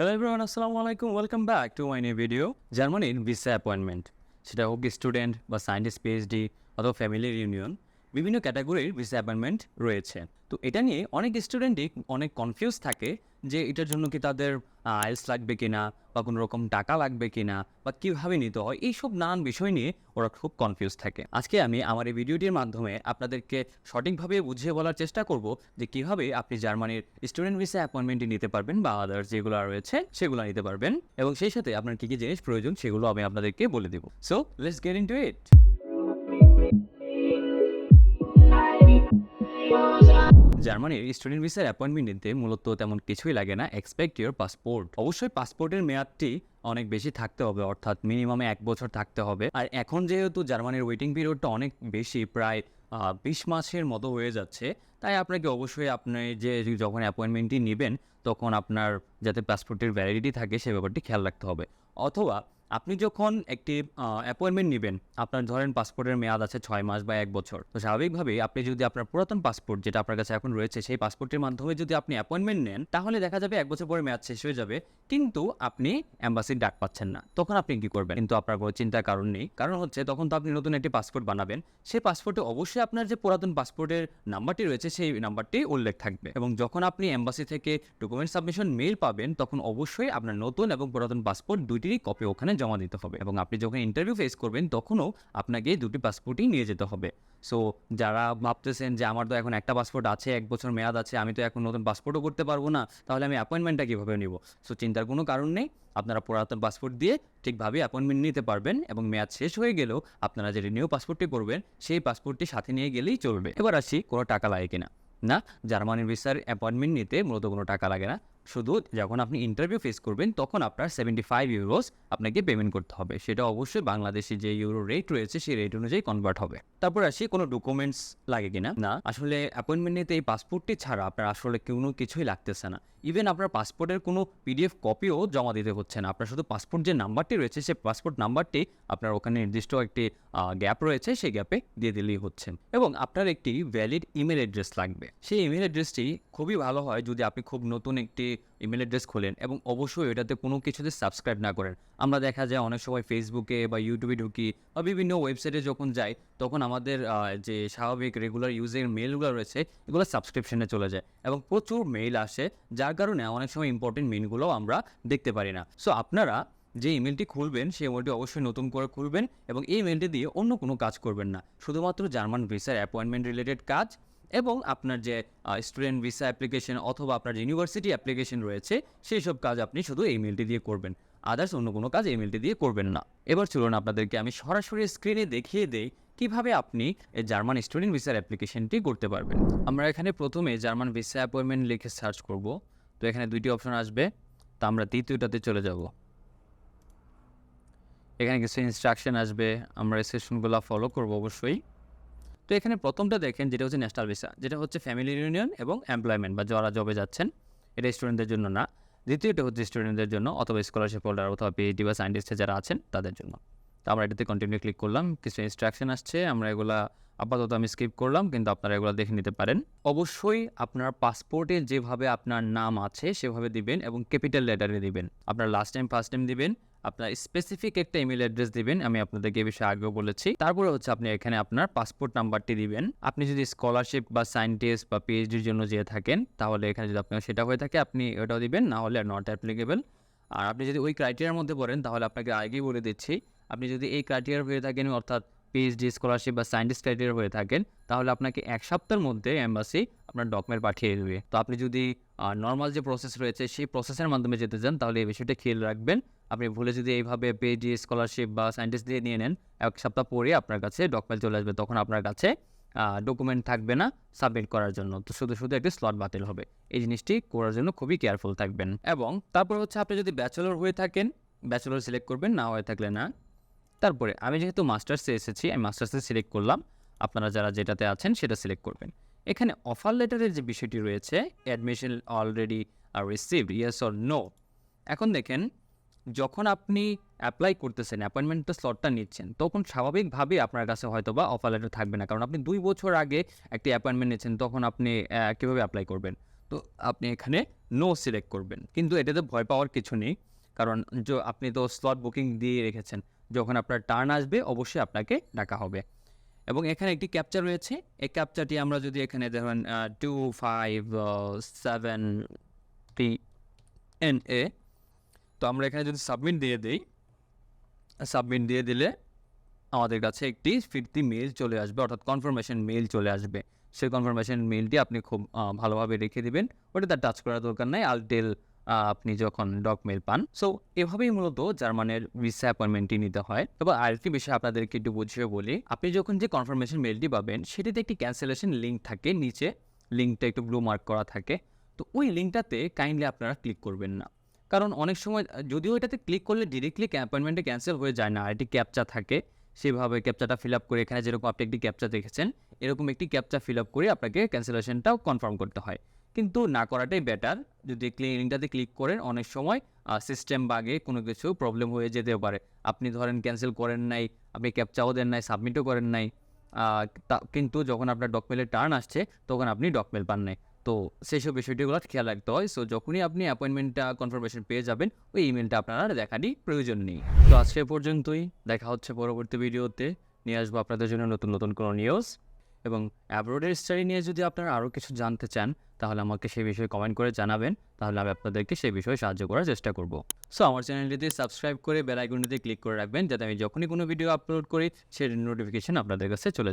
Hello everyone, আসসালামু আলাইকুম। Welcome back to my new video. জার্মানির ভিসা অ্যাপয়েন্টমেন্ট, সেটা হোক স্টুডেন্ট বা সায়েন্টিস্ট, পিএইচডি অথবা ফ্যামিলি ইউনিয়ন, বিভিন্ন ক্যাটাগরির ভিসা অ্যাপয়েন্টমেন্ট রয়েছে। তো এটা নিয়ে অনেক স্টুডেন্টই অনেক কনফিউজ থাকে যে এটার জন্য কি তাদের আইএলটিএস লাগবে কিনা, বা কোনো রকম টাকা লাগবে কিনা, বা কীভাবে নিতে হয়, এইসব নানান বিষয় নিয়ে ওরা খুব কনফিউজ থাকে। আজকে আমি আমার এই ভিডিওটির মাধ্যমে আপনাদেরকে সঠিকভাবে বুঝিয়ে বলার চেষ্টা করব যে কীভাবে আপনি জার্মানির স্টুডেন্ট ভিসা অ্যাপয়েন্টমেন্টটি নিতে পারবেন বা আদার্স যেগুলো রয়েছে সেগুলো নিতে পারবেন, এবং সেই সাথে আপনার কী কী জিনিস প্রয়োজন সেগুলো আমি আপনাদেরকে বলে দেবো। সো লেটস গেট ইনটু ইট। জার্মানির স্টুডেন্ট ভিসার অ্যাপয়েন্টমেন্ট নিতে মূলত তেমন কিছুই লাগে না, এক্সপেক্ট ইউর পাসপোর্ট। অবশ্যই পাসপোর্টের মেয়াদটি অনেক বেশি থাকতে হবে, অর্থাৎ মিনিমামে 1 বছর থাকতে হবে। আর এখন যেহেতু জার্মানির ওয়েটিং পিরিয়ডটা অনেক বেশি, প্রায় 20 মাসের মতো হয়ে যাচ্ছে, তাই আপনাকে অবশ্যই আপনি যে যখন অ্যাপয়েন্টমেন্টটি নেবেন তখন আপনার যাতে পাসপোর্টের ভ্যালিডিটি থাকে সে ব্যাপারটি খেয়াল রাখতে হবে। অথবা আপনি যখন একটি অ্যাপয়েন্টমেন্ট নেবেন, আপনার ধরেন পাসপোর্টের মেয়াদ আছে 6 মাস বা 1 বছর, তো স্বাভাবিকভাবেই আপনি যদি আপনার পুরাতন পাসপোর্ট যেটা আপনার কাছে এখন রয়েছে সেই পাসপোর্টের মাধ্যমে যদি আপনি অ্যাপয়েন্টমেন্ট নেন, তাহলে দেখা যাবে 1 বছর পরে মেয়াদ শেষ হয়ে যাবে, কিন্তু আপনি অ্যাম্বাসির ডাক পাচ্ছেন না। তখন আপনি কি করবেন? কিন্তু আপনার কোনো চিন্তার কারণ নেই, কারণ হচ্ছে তখন তো আপনি নতুন একটি পাসপোর্ট বানাবেন। সেই পাসপোর্টে অবশ্যই আপনার যে পুরাতন পাসপোর্টের নাম্বারটি রয়েছে সেই নাম্বারটি উল্লেখ থাকবে, এবং যখন আপনি অ্যাম্বাসি থেকে ডকুমেন্ট সাবমিশন মেইল পাবেন তখন অবশ্যই আপনার নতুন এবং পুরাতন পাসপোর্ট দুইটিরই কপি ওখানে জমা দিতে হবে, এবং আপনি যখন ইন্টারভিউ ফেস করবেন তখনও আপনাকে দুটি পাসপোর্টই নিয়ে যেতে হবে। সো যারা ভাবতেছেন যে আমার তো এখন একটা পাসপোর্ট আছে, 1 বছর মেয়াদ আছে, আমি তো এখন নতুন পাসপোর্টও করতে পারবো না, তাহলে আমি অ্যাপয়েন্টমেন্টটা কীভাবে নিব? সো চিন্তার কোনো কারণ নেই, আপনারা পুরাতন পাসপোর্ট দিয়ে ঠিকভাবে অ্যাপয়েন্টমেন্ট নিতে পারবেন, এবং মেয়াদ শেষ হয়ে গেলেও আপনারা যে রিনিউ পাসপোর্টটি করবেন সেই পাসপোর্টটি সাথে নিয়ে গেলেই চলবে। এবার আসি, কোনো টাকা লাগে কিনা? না, জার্মানির ভিসার অ্যাপয়েন্টমেন্ট নিতে মূলত কোনো টাকা লাগে না। শুধু যখন আপনি ইন্টারভিউ ফেস করবেন তখন আপনার 75 ইউরোস আপনাকে পেমেন্ট করতে হবে, সেটা অবশ্যই বাংলাদেশি যে ইউরো রেট রয়েছে সেই রেট অনুযায়ী কনভার্ট হবে। তারপর আসি, কোনো ডকুমেন্টস লাগে কিনা? না, আসলে অ্যাপয়েন্টমেন্ট নিতে এই পাসপোর্টটি ছাড়া আপনার আসলে কোনো কিছুই লাগতেছে না। ইভেন আপনার পাসপোর্টের কোনো পিডিএফ কপিও জমা দিতে হচ্ছে না, আপনার শুধু পাসপোর্ট যে নাম্বারটি রয়েছে সেই পাসপোর্ট নাম্বারটি আপনার ওখানে নির্দিষ্ট একটি গ্যাপ রয়েছে সেই গ্যাপে দিয়ে দিলেই হচ্ছে। এবং আপনার একটি ভ্যালিড ইমেল অ্যাড্রেস লাগবে। সেই ইমেল অ্যাড্রেসটি খুবই ভালো হয় যদি আপনি খুব নতুন একটি ইমেল অ্যাড্রেস খোলেন, এবং অবশ্যই এটাতে কোনো কিছুতে সাবস্ক্রাইব না করেন। আমরা দেখা যায় অনেক সময় ফেসবুকে বা ইউটিউবে ঢুকি বা বিভিন্ন ওয়েবসাইটে যখন যাই তখন আমাদের যে স্বাভাবিক রেগুলার ইউজের মেলগুলো রয়েছে এগুলো সাবস্ক্রিপশনে চলে যায়, এবং প্রচুর মেইল আসে, যার কারণে অনেক সময় ইম্পর্টেন্ট মেইলগুলোও আমরা দেখতে পারি না। সো আপনারা যে ইমেলটি খুলবেন সেই ইমেলটি অবশ্যই নতুন করে খুলবেন, এবং এই ইমেলটি দিয়ে অন্য কোনো কাজ করবেন না, শুধুমাত্র জার্মান ভিসার অ্যাপয়েন্টমেন্ট রিলেটেড কাজ, এবং আপনার যে স্টুডেন্ট ভিসা অ্যাপ্লিকেশন অথবা আপনার যে ইউনিভার্সিটি অ্যাপ্লিকেশন রয়েছে সেই সব কাজ আপনি শুধু এই মেলটি দিয়ে করবেন, আদার্স অন্য কোনো কাজ এই মেলটি দিয়ে করবেন না। এবার চলুন আপনাদেরকে আমি সরাসরি স্ক্রিনে দেখিয়ে দেই কিভাবে আপনি এই জার্মান স্টুডেন্ট ভিসার অ্যাপ্লিকেশনটি করতে পারবেন। আমরা এখানে প্রথমে জার্মান ভিসা অ্যাপয়েন্টমেন্ট লিখে সার্চ করব, তো এখানে দুইটি অপশন আসবে, তো আমরা দ্বিতীয়টাতে চলে যাব। এখানে কিছু ইনস্ট্রাকশন আসবে, আমরা এই সেশনগুলো ফলো করব অবশ্যই। তো এখানে প্রথমটা দেখেন যেটা হচ্ছে ন্যাশনাল ভিসা, যেটা হচ্ছে ফ্যামিলি ইউনিয়ন এবং এমপ্লয়মেন্ট বা যারা জবে যাচ্ছেন, এটা স্টুডেন্টদের জন্য না। দ্বিতীয়টা হচ্ছে স্টুডেন্টদের জন্য অথবা স্কলারশিপ হোল্ডার অথবা পিএইচডি বা সায়েন্টিস্টে যারা আছেন তাদের জন্য। তো আমরা এটাতে কন্টিনিউ ক্লিক করলাম, কিছু ইনস্ট্রাকশন আসছে, আমরা এগুলা আপাতত আমি স্কিপ করলাম, কিন্তু আপনারা এগুলো দেখে নিতে পারেন। অবশ্যই আপনার পাসপোর্টে যেভাবে আপনার নাম আছে সেভাবে দিবেন, এবং ক্যাপিটাল লেটারে দিবেন। আপনার লাস্ট টাইম ফার্স্ট টাইম দিবেন, আপনার স্পেসিফিক একটা ইমেল অ্যাড্রেস দিবেন, আমি আপনাদেরকে এই বিষয়ে আগেও বলেছি। তারপরে হচ্ছে আপনি এখানে আপনার পাসপোর্ট নাম্বারটি দিবেন। আপনি যদি স্কলারশিপ বা সায়েন্টিস্ট বা পিএইচডির জন্য যেয়ে থাকেন তাহলে এখানে যদি আপনার সেটা হয়ে থাকে আপনি ওটাও দিবেন, না হলে নট অ্যাপ্লিকেবল। আর আপনি যদি ওই ক্রাইটেরিয়ার মধ্যে পড়েন তাহলে আপনাকে আগেই বলে দিচ্ছি, আপনি যদি এই ক্রাইটেরিয়া হয়ে থাকেন অর্থাৎ পিএইচডি, স্কলারশিপ বা সায়েন্টিস্ট ক্রাইটেরিয়া হয়ে থাকেন তাহলে আপনাকে 1 সপ্তাহের মধ্যে এম্বাসি আপনার ডকুমেন্ট পাঠিয়ে দেবে। তো আপনি যদি নর্মাল যে প্রসেস রয়েছে সেই প্রসেসের মাধ্যমে যেতে চান তাহলে এই বিষয়টা খেয়াল রাখবেন। আপনি ভুলে যদি এইভাবে পিএইচডি, স্কলারশিপ বা সায়েন্টিস্ট দিয়ে নিয়ে নেন, 1 সপ্তাহ পরে আপনার কাছে ডকুমেন্ট চলে আসবে, তখন আপনার কাছে ডকুমেন্ট থাকবে না সাবমিট করার জন্য, তো শুধু একটি স্লট বাতিল হবে। এই জিনিসটি করার জন্য খুবই কেয়ারফুল থাকবেন। এবং তারপর হচ্ছে আপনি যদি ব্যাচেলর হয়ে থাকেন ব্যাচেলর সিলেক্ট করবেন, না হয়ে থাকলে না। তারপরে আমি যেহেতু মাস্টার্সে এসেছি আমি মাস্টার্সে সিলেক্ট করলাম, আপনারা যারা যেটাতে আছেন সেটা সিলেক্ট করবেন। এখানে অফার লেটারের যে বিষয়টি রয়েছে, admission already received, yes or no. এখন দেখেন, যখন আপনি অ্যাপ্লাই করতেছেন, অ্যাপয়েন্টমেন্টের স্লটটা নিচ্ছেন, তখন স্বাভাবিকভাবেই আপনার কাছে হয়তো বা অফার লেটার থাকবে না, কারণ আপনি 2 বছর আগে একটি অ্যাপয়েন্টমেন্ট নিচ্ছেন, তখন আপনি কীভাবে অ্যাপ্লাই করবেন? তো আপনি এখানে নো সিলেক্ট করবেন। কিন্তু এটাতে ভয় পাওয়ার কিছু নেই, কারণ আপনি তো স্লট বুকিং দিয়ে রেখেছেন। যখন আপনার টার্ন আসবে অবশ্যই আপনাকে ডাকা হবে। এবং এখানে একটি ক্যাপচা রয়েছে। এই ক্যাপচাটি আমরা যদি এখানে ধরেন 2573NA, তো আমরা এখানে যদি সাবমিট দিয়ে দিই, সাবমিট দিয়ে দিলে আমাদের কাছে একটি ফিরতি মেইল চলে আসবে, অর্থাৎ কনফার্মেশন মেইল চলে আসবে। সেই কনফার্মেশন মেইলটি আপনি খুব ভালোভাবে রেখে দিবেন। ওটাতে টাচ করার দরকার নাই আনটিল আপনি যখন ডক মেইল পান। সো এভাবেই মূলত জার্মানের ভিসা অ্যাপয়েন্টমেন্টটি নিতে হয়। তবে আরেকটি বিষয় আপনাদেরকে একটু বুঝিয়ে বলি, আপনি যখন যে কনফার্মেশন মেইলটি পাবেন সেটিতে একটি ক্যান্সেলেশন লিঙ্ক থাকে, নিচে লিঙ্কটা একটু ব্লু মার্ক করা থাকে। তো ওই লিঙ্কটাতে কাইন্ডলি আপনারা ক্লিক করবেন না, কারণ অনেক সময় যদিও এটাতে ক্লিক করলে ডিরেক্টলি অ্যাপয়েন্টমেন্টে ক্যান্সেল হয়ে যায় না, এটি ক্যাপচা থাকে। সেভাবে ক্যাপচাটা ফিল আপ করে এখানে যেরকম আপনি একটি ক্যাপচা দেখেছেন, এরকম একটি ক্যাপচা ফিল আপ করে আপনাকে ক্যান্সেলেশনটাও কনফার্ম করতে হয়। কিন্তু না করাটাই বেটার। যদি লিঙ্কটাতে ক্লিক করেন, অনেক সময় সিস্টেম বাগে কোনো কিছু প্রবলেম হয়ে যেতেও পারে। আপনি ধরেন ক্যান্সেল করেন নাই, আপনি ক্যাপচাও দেন নাই, সাবমিটও করেন নাই, কিন্তু যখন আপনার ডকমেলের টার্ন আসছে তখন আপনি ডকমেল পান নাই। তো সেসব বিষয়টিগুলো খেয়াল রাখতে হয়। সো যখনই আপনি অ্যাপয়েন্টমেন্টটা কনফার্মেশন পেয়ে যাবেন, ওই ইমেলটা আপনার আর দেখারই প্রয়োজন নেই। তো আজকে পর্যন্তই, দেখা হচ্ছে পরবর্তী ভিডিওতে। নিয়ে আসবো আপনাদের জন্য নতুন নতুন কোনো নিউজ। এবং অ্যাব্রোডের স্টাডি নিয়ে যদি আপনারা আরও কিছু জানতে চান, তাহলে আমাকে সেই বিষয়ে কমেন্ট করে জানাবেন, তাহলে আমি আপনাদেরকে সেই বিষয়ে সাহায্য করার চেষ্টা করব। সো আমার চ্যানেলটিতে সাবস্ক্রাইব করে বেল আইকনটিতে ক্লিক করে রাখবেন, যাতে আমি যখনই কোনো ভিডিও আপলোড করি সেই নোটিফিকেশন আপনাদের কাছে চলে যায়।